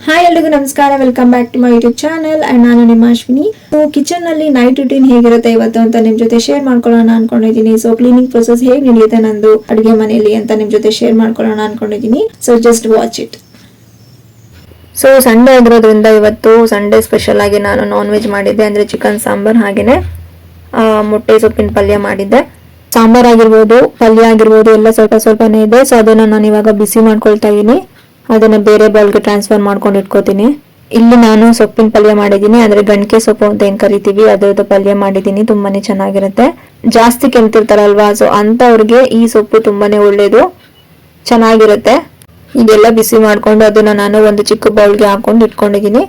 Hi ಎಲ್ರಿಗೂ ನಮಸ್ಕಾರ, welcome back to my YouTube channel and ನಾನು ನಿಮ್ಮ ಅಶ್ವಿನಿ. ಸೊ ಕಿಚನ್ ನಲ್ಲಿ ನೈಟ್ ರೂಟೀನ್ ಹೇಗಿರುತ್ತೆ ಇವತ್ತು ಅಂತ ನಿಮ್ ಜೊತೆ ಶೇರ್ ಮಾಡ್ಕೊಳ್ಳೋಣ ಅನ್ಕೊಂಡಿದೀನಿ. ಸೊ ಕ್ಲೀನಿಂಗ್ ಪ್ರೊಸೆಸ್ ಹೇಗೆ ನಡೆಯುತ್ತೆ ನಂದು ಅಡುಗೆ ಮನೆಯಲ್ಲಿ ಅಂತ ನಿಮ್ ಜೊತೆ ಶೇರ್ ಮಾಡ್ಕೊಳ್ಳೋಣ ಅನ್ಕೊಂಡಿದೀನಿ. So just watch it. So Sunday ಆಗಿರೋದ್ರಿಂದ ಇವತ್ತು ಸಂಡೇ ಸ್ಪೆಷಲ್ ಆಗಿ ನಾನು ನಾನ್ ವೆಜ್ ಮಾಡಿದ್ದೆ, ಅಂದ್ರೆ ಚಿಕನ್ ಸಾಂಬಾರ್ ಹಾಗೇನೆ ಮೊಟ್ಟೆ ಸೊಪ್ಪಿನ ಪಲ್ಯ ಮಾಡಿದ್ದೆ. ಸಾಂಬಾರ್ ಆಗಿರ್ಬೋದು, ಪಲ್ಯ ಆಗಿರ್ಬೋದು ಎಲ್ಲ ಸ್ವಲ್ಪ ಸ್ವಲ್ಪನೇ ಇದೆ. ಸೊ ಅದನ್ನ ನಾನು ಇವಾಗ ಬಿಸಿ ಮಾಡ್ಕೊಳ್ತಾ ಇದೀನಿ. ಅದನ್ನ ಬೇರೆ ಬೌಲ್ಗೆ ಟ್ರಾನ್ಸ್ಫರ್ ಮಾಡ್ಕೊಂಡು ಇಟ್ಕೋತೀನಿ. ಇಲ್ಲಿ ನಾನು ಸೊಪ್ಪಿನ ಪಲ್ಯ ಮಾಡಿದೀನಿ, ಅಂದ್ರೆ ಗಣಕೆ ಸೊಪ್ಪು ಅಂತ ಏನ್ ಕರಿತೀವಿ ಅದ್ರದ್ದು ಪಲ್ಯ ಮಾಡಿದೀನಿ. ತುಂಬಾನೇ ಚೆನ್ನಾಗಿರುತ್ತೆ. ಜಾಸ್ತಿ ಕೆಮ್ತಿರ್ತಾರಲ್ವಾ, ಸೊ ಅಂತವ್ರಿಗೆ ಈ ಸೊಪ್ಪು ತುಂಬಾನೇ ಒಳ್ಳೇದು, ಚೆನ್ನಾಗಿರುತ್ತೆ. ಇದೆಲ್ಲ ಬಿಸಿ ಮಾಡ್ಕೊಂಡು ಅದನ್ನ ನಾನು ಒಂದು ಚಿಕ್ಕ ಬೌಲ್ಗೆ ಹಾಕೊಂಡು ಇಟ್ಕೊಂಡಿದೀನಿ.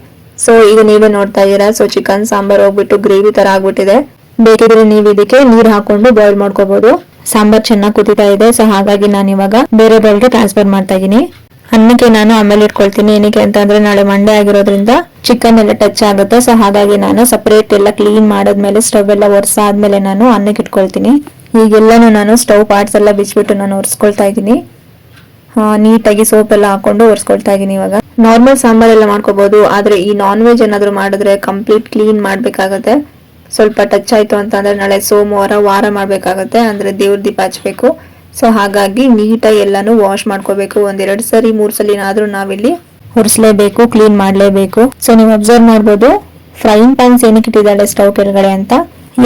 ಸೊ ಈಗ ನೀವೇ ನೋಡ್ತಾ ಇದೀರಾ. ಸೊ ಚಿಕನ್ ಸಾಂಬಾರ್ ಹೋಗ್ಬಿಟ್ಟು ಗ್ರೇವಿ ತರ ಆಗ್ಬಿಟ್ಟಿದೆ. ಬೇಕಿದ್ರೆ ನೀವು ಇದಕ್ಕೆ ನೀರ್ ಹಾಕೊಂಡು ಬಾಯ್ಲ್ ಮಾಡ್ಕೋಬಹುದು. ಸಾಂಬಾರ್ ಚೆನ್ನಾಗಿ ಕುದಿತಾ ಇದೆ. ಸೊ ಹಾಗಾಗಿ ನಾನು ಇವಾಗ ಬೇರೆ ಬೌಲ್ಗೆ ಟ್ರಾನ್ಸ್ಫರ್ ಮಾಡ್ತಾ ಇದೀನಿ. ಅನ್ನಕ್ಕೆ ನಾನು ಆಮೇಲೆ ಇಟ್ಕೊಳ್ತೀನಿ. ಏನಕ್ಕೆ ಅಂತ ಅಂದ್ರೆ ನಾಳೆ ಮಂಡೇ ಆಗಿರೋದ್ರಿಂದ ಚಿಕನ್ ಎಲ್ಲ ಟಚ್ ಆಗುತ್ತೆ. ಸೊ ಹಾಗಾಗಿ ನಾನು ಸಪರೇಟ್ ಎಲ್ಲ ಕ್ಲೀನ್ ಮಾಡಾದ್ಮೇಲೆ ಸ್ಟವ್ ಎಲ್ಲ ಒರೆಸಾದ್ಮೇಲೆ ನಾನು ಅನ್ನಕ್ಕೆ ಇಟ್ಕೊಳ್ತೀನಿ. ಈಗೆಲ್ಲಾನು ನಾನು ಸ್ಟವ್ ಪಾರ್ಟ್ಸ್ ಎಲ್ಲ ಬಿಚ್ಬಿಟ್ಟು ನಾನು ಒರೆಸ್ಕೊಳ್ತಾ ಇದ್ದೀನಿ. ನೀಟಾಗಿ ಸೋಪ್ ಎಲ್ಲ ಹಾಕೊಂಡು ಒರೆಸ್ಕೊಳ್ತಾ ಇದೀನಿ. ಇವಾಗ ನಾರ್ಮಲ್ ಸಾಂಬಾರ್ ಎಲ್ಲ ಮಾಡ್ಕೋಬಹುದು, ಆದ್ರೆ ಈ ನಾನ್ ವೆಜ್ ಏನಾದ್ರು ಮಾಡಿದ್ರೆ ಕಂಪ್ಲೀಟ್ ಕ್ಲೀನ್ ಮಾಡ್ಬೇಕಾಗತ್ತೆ. ಸ್ವಲ್ಪ ಟಚ್ ಆಯ್ತು ಅಂತ ಅಂದ್ರೆ ನಾಳೆ ಸೋಮವಾರ ವಾರ ಮಾಡ್ಬೇಕಾಗತ್ತೆ, ಅಂದ್ರೆ ದೇವ್ರ ದೀಪ ಹಚ್ಬೇಕು. ಸೊ ಹಾಗಾಗಿ ನೀಟಾಗಿ ಎಲ್ಲಾನು ವಾಶ್ ಮಾಡ್ಕೋಬೇಕು. 1-2 ಸರಿ 3 ಸಲಿನಾದ್ರೂ ನಾವಿಲ್ಲಿ ಒರೆಸ್ಲೇಬೇಕು, ಕ್ಲೀನ್ ಮಾಡ್ಲೇಬೇಕು. ಸೊ ನೀವು ಅಬ್ಸರ್ವ್ ಮಾಡ್ಬೋದು ಫ್ರೈಯಿಂಗ್ ಪ್ಯಾನ್ಸ್ ಏನಕ್ಕೆ ಇಟ್ಟಿದ್ದಾಳೆ ಸ್ಟವ್ ಕೆಳಗಡೆ ಅಂತ.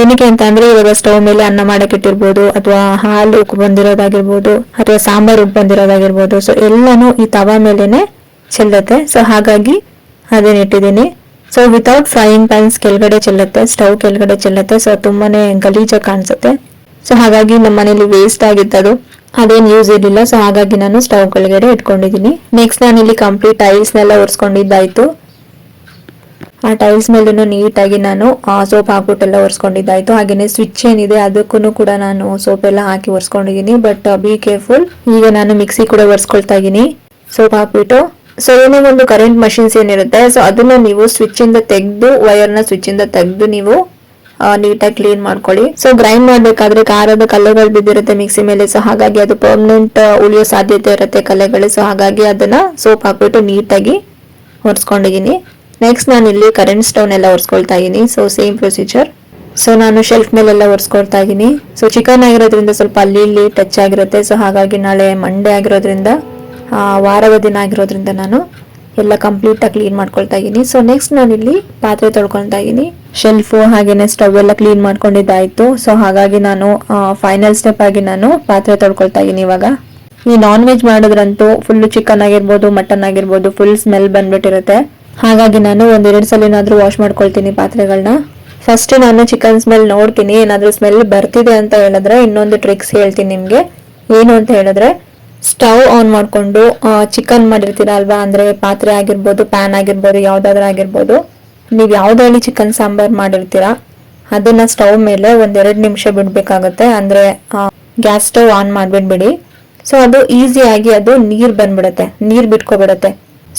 ಏನಕ್ಕೆ ಅಂತ ಅಂದ್ರೆ ಇವಾಗ ಸ್ಟವ್ ಮೇಲೆ ಅನ್ನ ಮಾಡಕ್ ಇಟ್ಟಿರ್ಬೋದು, ಅಥವಾ ಹಾಲು ಉಕ್ಕು ಬಂದಿರೋದಾಗಿರ್ಬೋದು, ಅಥವಾ ಸಾಂಬಾರ್ ಉಕ್ಕು ಬಂದಿರೋದಾಗಿರ್ಬೋದು. ಸೊ ಎಲ್ಲಾನು ಈ ತವಾ ಮೇಲೆನೆ ಚೆಲ್ಲುತ್ತೆ. ಸೊ ಹಾಗಾಗಿ ಅದನ್ನ ಇಟ್ಟಿದ್ದೀನಿ. ಸೊ ವಿತೌಟ್ ಫ್ರೈಯಿಂಗ್ ಪ್ಯಾನ್ಸ್ ಕೆಳಗಡೆ ಚೆಲ್ಲುತ್ತೆ, ಸ್ಟವ್ ಕೆಳಗಡೆ ಚೆಲ್ಲುತ್ತೆ. ಸೊ ತುಂಬಾನೇ ಗಲೀಜಾಗಿ ಕಾಣಿಸುತ್ತೆ. ಸೊ ಹಾಗಾಗಿ ನಮ್ಮ ಮನೇಲಿ ವೇಸ್ಟ್ ಆಗಿತ್ತದು, ಅದೇನ್ ಯೂಸ್ ಇರಲಿಲ್ಲ. ಸೊ ಹಾಗಾಗಿ ನಾನು ಸ್ಟವ್ ಕೆಳಗಡೆ ಇಟ್ಕೊಂಡಿದ್ದೀನಿ. ನೆಕ್ಸ್ಟ್ ನಾನು ಇಲ್ಲಿ ಕಂಪ್ಲೀಟ್ ಟೈಲ್ಸ್ ನೆಲ್ಲ ಒರೆಸ್ಕೊಂಡಿದ್ದಾಯ್ತು. ಆ ಟೈಲ್ಸ್ ಮೇಲೂ ನೀಟಾಗಿ ನಾನು ಸೋಪ್ ಹಾಕ್ಬಿಟ್ಟೆಲ್ಲ ಒರೆಸ್ಕೊಂಡಿದ್ದಾಯ್ತು. ಹಾಗೇನೆ ಸ್ವಿಚ್ ಏನಿದೆ ಅದಕ್ಕೂ ಕೂಡ ನಾನು ಸೋಪ್ ಎಲ್ಲ ಹಾಕಿ ಒರೆಸ್ಕೊಂಡಿದ್ದೀನಿ. But be careful. ಈಗ ನಾನು ಮಿಕ್ಸಿ ಕೂಡ ಒರೆಸ್ಕೊಳ್ತಾ ಇದ್ದೀನಿ ಸೋಪ್ ಹಾಕ್ಬಿಟ್ಟು. ಸೊ ಏನೇ ಒಂದು ಕರೆಂಟ್ ಮಷಿನ್ಸ್ ಏನಿರುತ್ತೆ, ಸೊ ಅದನ್ನ ನೀವು ಸ್ವಿಚ್ ಇಂದ ತೆಗೆದು, ವೈರ್ನ ಸ್ವಿಚ್ ಇಂದ ತೆಗೆದು ನೀವು ನೀಟಾಗಿ ಕ್ಲೀನ್ ಮಾಡ್ಕೊಳ್ಳಿ. ಸೊ ಗ್ರೈಂಡ್ ಮಾಡ್ಬೇಕಾದ್ರೆ ಖಾರದ ಕಲೆಗಳು ಬಿದ್ದಿರುತ್ತೆ ಮಿಕ್ಸಿ ಮೇಲೆ. ಸೊ ಹಾಗಾಗಿ ಅದು ಪರ್ಮನೆಂಟ್ ಉಳಿಯೋ ಸಾಧ್ಯತೆ ಇರುತ್ತೆ ಕಲೆಗಳು. ಸೊ ಹಾಗಾಗಿ ಅದನ್ನ ಸೋಪ್ ಹಾಕ್ಬಿಟ್ಟು ನೀಟಾಗಿ ಒರೆಸ್ಕೊಂಡಿದ್ದೀನಿ. ನೆಕ್ಸ್ಟ್ ನಾನು ಇಲ್ಲಿ ಕರೆಂಟ್ ಸ್ಟವ್ ಎಲ್ಲ ಒರೆಸ್ಕೊಳ್ತಾ ಇದ್ದೀನಿ. So same procedure. ಸೊ ನಾನು ಶೆಲ್ಫ್ ಮೇಲೆಲ್ಲ ಒರೆಸ್ಕೊಳ್ತಾ ಇದ್ದೀನಿ. ಸೊ ಚಿಕನ್ ಆಗಿರೋದ್ರಿಂದ ಸ್ವಲ್ಪ ಅಲ್ಲಿ ಟಚ್ ಆಗಿರುತ್ತೆ. ಸೊ ಹಾಗಾಗಿ ನಾಳೆ ಮಂಡೇ ಆಗಿರೋದ್ರಿಂದ ವಾರದ ದಿನ ಆಗಿರೋದ್ರಿಂದ ನಾನು ಎಲ್ಲ ಕಂಪ್ಲೀಟ್ ಆಗಿ ಕ್ಲೀನ್ ಮಾಡ್ಕೊಳ್ತಾ ಇದ್ದೀನಿ. ಸೊ ನೆಕ್ಸ್ಟ್ ನಾನು ಇಲ್ಲಿ ಪಾತ್ರೆ ತೊಳ್ಕೊಳ್ತಾ ಇದ್ದೀನಿ. ಶೆಲ್ಫ್ ಹಾಗೇನೆ ಸ್ಟವ್ ಎಲ್ಲ ಕ್ಲೀನ್ ಮಾಡ್ಕೊಂಡಿದ್ದಾಯ್ತು. ಸೊ ಹಾಗಾಗಿ ನಾನು ಫೈನಲ್ ಸ್ಟೆಪ್ ಆಗಿ ನಾನು ಪಾತ್ರೆ ತೊಳ್ಕೊಳ್ತಾ ಇದ್ದೀನಿ. ಇವಾಗ ಈ ನಾನ್ ವೆಜ್ ಮಾಡೋದ್ರಂತೂ ಫುಲ್ ಚಿಕನ್ ಆಗಿರ್ಬೋದು, ಮಟನ್ ಆಗಿರ್ಬೋದು, ಫುಲ್ ಸ್ಮೆಲ್ ಬಂದ್ಬಿಟ್ಟಿರುತ್ತೆ. ಹಾಗಾಗಿ ನಾನು 1-2 ಸಲಿನಾದ್ರೂ ವಾಶ್ ಮಾಡ್ಕೊಳ್ತೀನಿ ಪಾತ್ರೆಗಳನ್ನ. ಫಸ್ಟ್ ನಾನು ಚಿಕನ್ ಸ್ಮೆಲ್ ನೋಡ್ತೀನಿ. ಏನಾದ್ರೂ ಸ್ಮೆಲ್ ಬರ್ತಿದೆ ಅಂತ ಹೇಳಿದ್ರೆ ಇನ್ನೊಂದು ಟ್ರಿಕ್ಸ್ ಹೇಳ್ತೀನಿ ನಿಮ್ಗೆ. ಏನು ಅಂತ ಹೇಳಿದ್ರೆ, ಸ್ಟವ್ ಆನ್ ಮಾಡ್ಕೊಂಡು ಚಿಕನ್ ಮಾಡಿರ್ತೀರಾ ಅಲ್ವಾ, ಅಂದ್ರೆ ಪಾತ್ರೆ ಆಗಿರ್ಬೋದು, ಪ್ಯಾನ್ ಆಗಿರ್ಬೋದು, ಯಾವ್ದಾದ್ರು ಆಗಿರ್ಬೋದು, ನೀವು ಯಾವ್ದ್ರಲ್ಲಿ ಚಿಕನ್ ಸಾಂಬಾರ್ ಮಾಡಿರ್ತೀರಾ ಅದನ್ನ ಸ್ಟವ್ ಮೇಲೆ 1-2 ನಿಮಿಷ ಬಿಡ್ಬೇಕಾಗತ್ತೆ. ಅಂದ್ರೆ ಗ್ಯಾಸ್ ಸ್ಟವ್ ಆನ್ ಮಾಡ್ಬಿಡ್ಬಿಡಿ. ಸೊ ಅದು ಈಸಿಯಾಗಿ ಅದು ನೀರ್ ಬಂದ್ಬಿಡುತ್ತೆ, ನೀರ್ ಬಿಟ್ಕೊಬಿಡುತ್ತೆ.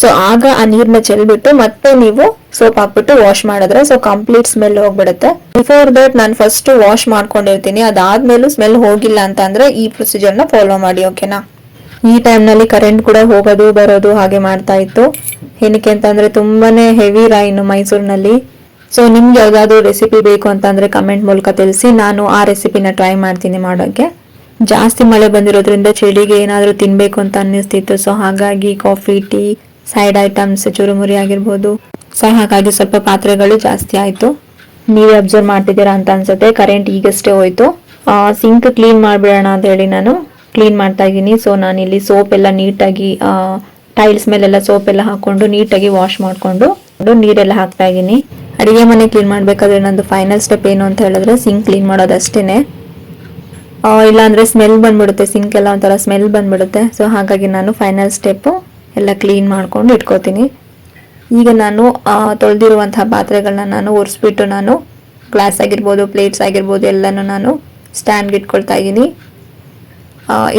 ಸೊ ಆಗ ಆ ನೀರ್ನ ಚೆಲ್ಬಿಟ್ಟು ಮತ್ತೆ ನೀವು ಸೋಪ್ ಹಾಕ್ಬಿಟ್ಟು ವಾಶ್ ಮಾಡಿದ್ರೆ ಸೊ ಕಂಪ್ಲೀಟ್ ಸ್ಮೆಲ್ ಹೋಗ್ಬಿಡುತ್ತೆ. ಬಿಫೋರ್ ದಟ್ ನಾನು ಫಸ್ಟ್ ವಾಶ್ ಮಾಡ್ಕೊಂಡಿರ್ತೀನಿ. ಅದಾದ್ಮೇಲೂ ಸ್ಮೆಲ್ ಹೋಗಿಲ್ಲ ಅಂತ ಅಂದ್ರೆ ಈ ಪ್ರೊಸೀಜರ್ ನ ಫಾಲೋ ಮಾಡಿ, ಓಕೆನಾ. ಈ ಟೈಮ್ ನಲ್ಲಿ ಕರೆಂಟ್ ಕೂಡ ಹೋಗೋದು ಬರೋದು ಹಾಗೆ ಮಾಡ್ತಾ ಇತ್ತು. ಏನಕ್ಕೆ ಅಂತಂದ್ರೆ ತುಂಬಾನೇ ಹೆವಿ ರೈನ್ ಮೈಸೂರಿನಲ್ಲಿ. ಸೊ ನಿಮ್ಗೆ ಯಾವ್ದಾದ್ರು ರೆಸಿಪಿ ಬೇಕು ಅಂತಂದ್ರೆ ಕಮೆಂಟ್ ಮೂಲಕ ತಿಳಿಸಿ, ನಾನು ಆ ರೆಸಿಪಿನ ಟ್ರೈ ಮಾಡ್ತೀನಿ ಮಾಡೋಕೆ. ಜಾಸ್ತಿ ಮಳೆ ಬಂದಿರೋದ್ರಿಂದ ಚಳಿಗೆ ಏನಾದ್ರು ತಿನ್ಬೇಕು ಅಂತ ಅನ್ನಿಸ್ತಿತ್ತು. ಸೊ ಹಾಗಾಗಿ ಕಾಫಿ, ಟೀ, ಸೈಡ್ ಐಟಮ್ಸ್, ಚುರುಮುರಿ ಆಗಿರ್ಬೋದು. ಸೊ ಹಾಗಾಗಿ ಸ್ವಲ್ಪ ಪಾತ್ರೆಗಳು ಜಾಸ್ತಿ ಆಯ್ತು. ನೀವೇ ಅಬ್ಸರ್ವ್ ಮಾಡ್ತಿದ್ದೀರಾ ಅಂತ ಅನ್ಸುತ್ತೆ. ಕರೆಂಟ್ ಈಗಷ್ಟೇ ಹೋಯ್ತು. ಸಿಂಕ್ ಕ್ಲೀನ್ ಮಾಡ್ಬಿಡೋಣ ಅಂತ ಹೇಳಿ ನಾನು ಕ್ಲೀನ್ ಮಾಡ್ತಾ ಇದ್ದೀನಿ. ಸೊ ನಾನಿಲ್ಲಿ ಸೋಪ್ ಎಲ್ಲ ನೀಟಾಗಿ ಟೈಲ್ಸ್ ಮೇಲೆಲ್ಲ ಸೋಪ್ ಎಲ್ಲ ಹಾಕೊಂಡು ನೀಟಾಗಿ ವಾಶ್ ಮಾಡ್ಕೊಂಡು ನೀರೆಲ್ಲ ಹಾಕ್ತಾ ಇದ್ದೀನಿ. ಅಡಿಗೆ ಮನೆ ಕ್ಲೀನ್ ಮಾಡ್ಬೇಕಾದ್ರೆ ನಂದು ಫೈನಲ್ ಸ್ಟೆಪ್ ಏನು ಅಂತ ಹೇಳಿದ್ರೆ ಸಿಂಕ್ ಕ್ಲೀನ್ ಮಾಡೋದಷ್ಟೇನೆ. ಇಲ್ಲಾಂದ್ರೆ ಸ್ಮೆಲ್ ಬಂದ್ಬಿಡುತ್ತೆ, ಸಿಂಕ್ ಎಲ್ಲ ಒಂಥರ ಸ್ಮೆಲ್ ಬಂದ್ಬಿಡುತ್ತೆ. ಸೊ ಹಾಗಾಗಿ ನಾನು ಫೈನಲ್ ಸ್ಟೆಪ್ ಎಲ್ಲ ಕ್ಲೀನ್ ಮಾಡ್ಕೊಂಡು ಇಟ್ಕೋತೀನಿ. ಈಗ ನಾನು ತೊಳೆದಿರುವಂತಹ ಪಾತ್ರೆಗಳನ್ನ ನಾನು ಒರೆಸ್ಬಿಟ್ಟು ನಾನು ಗ್ಲಾಸ್ ಆಗಿರ್ಬೋದು, ಪ್ಲೇಟ್ಸ್ ಆಗಿರ್ಬೋದು ಎಲ್ಲನೂ ನಾನು ಸ್ಟ್ಯಾಂಡ್ಗೆ ಇಟ್ಕೊಳ್ತಾ ಇದ್ದೀನಿ.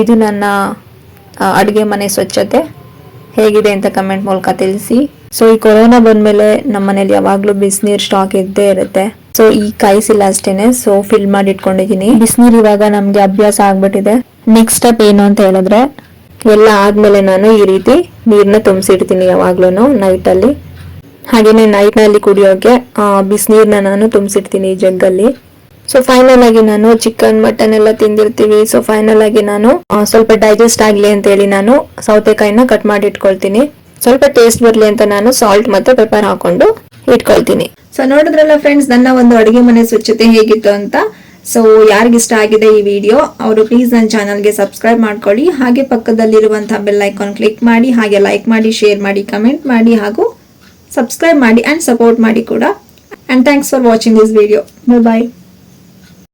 ಇದು ನನ್ನ ಅಡುಗೆ ಮನೆ ಸ್ವಚ್ಛತೆ. ಹೇಗಿದೆ ಅಂತ ಕಮೆಂಟ್ ಮೂಲಕ ತಿಳಿಸಿ. ಸೊ ಈ ಕೊರೋನಾ ಬಂದ್ಮೇಲೆ ನಮ್ಮ ಮನೇಲಿ ಯಾವಾಗ್ಲೂ ಬಿಸಿನೀರ್ ಸ್ಟಾಕ್ ಇದ್ದೇ ಇರುತ್ತೆ. ಸೊ ಈ ಕಾಯಿಸಿಲ್ಲ ಅಷ್ಟೇನೆ, ಸೊ ಫಿಲ್ ಮಾಡಿ ಇಟ್ಕೊಂಡಿದೀನಿ. ಬಿಸಿನೀರ್ ಇವಾಗ ನಮ್ಗೆ ಅಭ್ಯಾಸ ಆಗ್ಬಿಟ್ಟಿದೆ. ನೆಕ್ಸ್ಟ್ ಸ್ಟೆಪ್ ಏನು ಅಂತ ಹೇಳಿದ್ರೆ ಎಲ್ಲ ಆದ್ಮೇಲೆ ನಾನು ಈ ರೀತಿ ನೀರನ್ನ ತುಂಬಿಸಿಡ್ತೀನಿ ಯಾವಾಗ್ಲೂ ನೈಟಲ್ಲಿ. ಹಾಗೇನೆ ನೈಟ್ನಲ್ಲಿ ಕುಡಿಯೋಕೆ ಬಿಸಿನೀರನ್ನ ನಾನು ತುಂಬಿಸಿಡ್ತೀನಿ ಈ ಜಗ್ಗಲ್ಲಿ. ಸೊ ಫೈನಲ್ ಆಗಿ ನಾನು ಚಿಕನ್ ಮಟನ್ ಎಲ್ಲ ತಿಂದಿರ್ತೀವಿ. ಸೊ ಫೈನಲ್ ಆಗಿ ನಾನು ಸ್ವಲ್ಪ ಡೈಜೆಸ್ಟ್ ಆಗ್ಲಿ ಅಂತ ಹೇಳಿ ನಾನು ಸೌತೆಕಾಯಿನ ಕಟ್ ಮಾಡಿ ಇಟ್ಕೊಳ್ತೀನಿ. ಸ್ವಲ್ಪ ಟೇಸ್ಟ್ ಬರ್ಲಿ ಅಂತ ನಾನು ಸಾಲ್ಟ್ ಮತ್ತೆ ಪೆಪ್ಪರ್ ಹಾಕೊಂಡು ಇಟ್ಕೊಳ್ತೀನಿ. ಸೊ ನೋಡಿದ್ರಲ್ಲ ಫ್ರೆಂಡ್ಸ್, ನನ್ನ ಒಂದು ಅಡುಗೆ ಮನೆ ಸ್ವಚ್ಛತೆ ಹೇಗಿತ್ತು ಅಂತ. ಸೊ ಯಾರಿಗಿಷ್ಟ ಆಗಿದೆ ಈ ವಿಡಿಯೋ ಅವರು ಪ್ಲೀಸ್ ನನ್ನ ಚಾನಲ್ಗೆ ಸಬ್ಸ್ಕ್ರೈಬ್ ಮಾಡ್ಕೊಳ್ಳಿ. ಹಾಗೆ ಪಕ್ಕದಲ್ಲಿರುವಂತಹ ಬೆಲ್ ಐಕಾನ್ ಕ್ಲಿಕ್ ಮಾಡಿ, ಹಾಗೆ ಲೈಕ್ ಮಾಡಿ, ಶೇರ್ ಮಾಡಿ, ಕಮೆಂಟ್ ಮಾಡಿ, ಹಾಗೂ ಸಬ್ಸ್ಕ್ರೈಬ್ ಮಾಡಿ ಅಂಡ್ ಸಪೋರ್ಟ್ ಮಾಡಿ ಕೂಡ. And thanks for watching this video. Bye.